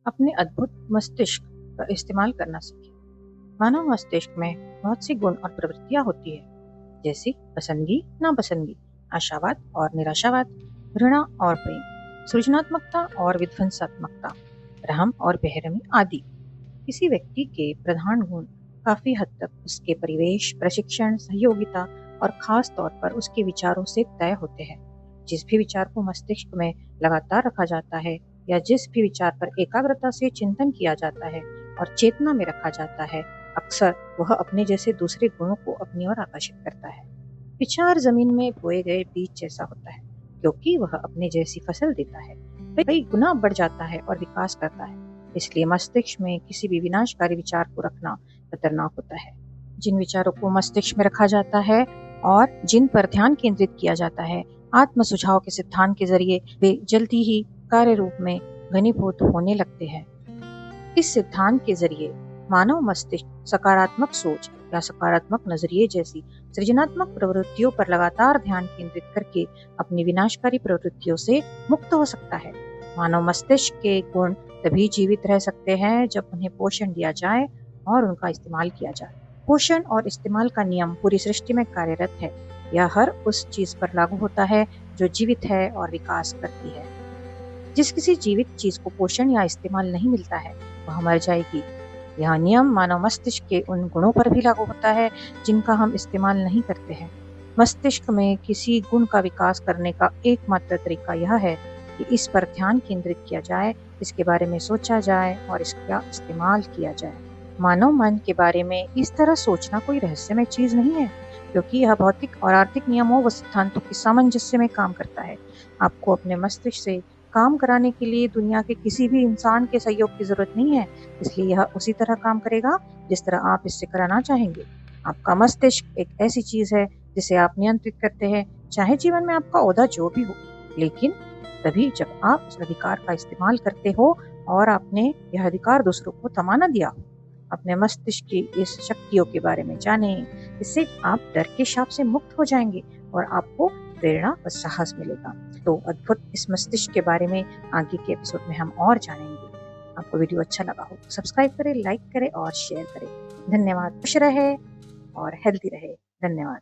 अपने अद्भुत मस्तिष्क का इस्तेमाल करना सीखें। मानव मस्तिष्क में बहुत सी गुण और प्रवृत्तियां होती है, जैसे पसंदगी, नापसंदगी, आशावाद और निराशावाद, घृणा और प्रेम, सृजनात्मकता और विध्वंसात्मकता, रहम और बेरहमी आदि। किसी व्यक्ति के प्रधान गुण काफी हद तक उसके परिवेश, प्रशिक्षण, सहयोगिता और खास तौर पर उसके विचारों से तय होते हैं। जिस भी विचार को मस्तिष्क में लगातार रखा जाता है या जिस भी विचार पर एकाग्रता से चिंतन किया जाता है और चेतना में रखा जाता है, अक्सर वह अपने जैसे दूसरे गुणों को अपनी ओर आकर्षित करता है। विचार जमीन में बोए गए बीज जैसा होता है, क्योंकि वह अपने जैसी फसल देता है, कई गुना बढ़ जाता है और विकास करता है। इसलिए मस्तिष्क में किसी भी विनाशकारी विचार को रखना खतरनाक होता है। जिन विचारों को मस्तिष्क में रखा जाता है और जिन पर ध्यान केंद्रित किया जाता है, आत्म सुझाव के सिद्धांत के जरिए वे जल्दी ही कार्य रूप में घनीभूत होने लगते हैं। इस सिद्धांत के जरिए मानव मस्तिष्क सकारात्मक सोच या सकारात्मक नजरिए जैसी सृजनात्मक प्रवृत्तियों पर लगातार ध्यान केंद्रित करके अपनी विनाशकारी प्रवृत्तियों से मुक्त हो सकता है। मानव मस्तिष्क के गुण तभी जीवित रह सकते हैं जब उन्हें पोषण दिया जाए और उनका इस्तेमाल किया जाए। पोषण और इस्तेमाल का नियम पूरी सृष्टि में कार्यरत है। यह हर उस चीज पर लागू होता है जो जीवित है और विकास करती है। जिस किसी जीवित चीज को पोषण या इस्तेमाल नहीं मिलता है, वह मर जाएगी। यह नियम मानव मस्तिष्क के उन गुणों पर भी लागू होता है जिनका हम इस्तेमाल नहीं करते हैं। मस्तिष्क में किसी गुण का विकास करने का एकमात्र तरीका यह है कि इस पर ध्यान केंद्रित किया जाए, इसके बारे में सोचा जाए और इसका इस्तेमाल किया जाए। मानव मन के बारे में इस तरह सोचना कोई रहस्यमय चीज नहीं है, क्योंकि यह भौतिक और आर्थिक नियमों व सिद्धांतों के सामंजस्य में काम करता है। आपको अपने मस्तिष्क से काम कराने के लिए दुनिया के किसी भी इंसान के सहयोग की जरूरत नहीं है, इसलिए यह उसी तरह काम करेगा जिस तरह आप इससे कराना चाहेंगे। आपका मस्तिष्क एक ऐसी चीज है जिसे आप नियंत्रित करते हैं, चाहे जीवन में आपका ओहदा जो भी हो, लेकिन तभी जब आप उस अधिकार का इस्तेमाल करते हो और आपने यह अधिकार दूसरों को थमा न दिया हो। अपने मस्तिष्क की इस शक्तियों के बारे में जानें, इससे आप डर के शाप से मुक्त हो जाएंगे और आपको प्रेरणा और साहस मिलेगा। तो अद्भुत इस मस्तिष्क के बारे में आगे के एपिसोड में हम और जानेंगे। आपको वीडियो अच्छा लगा हो तो सब्सक्राइब करें, लाइक करें और शेयर करें। धन्यवाद। खुश रहे और हेल्दी रहे। धन्यवाद।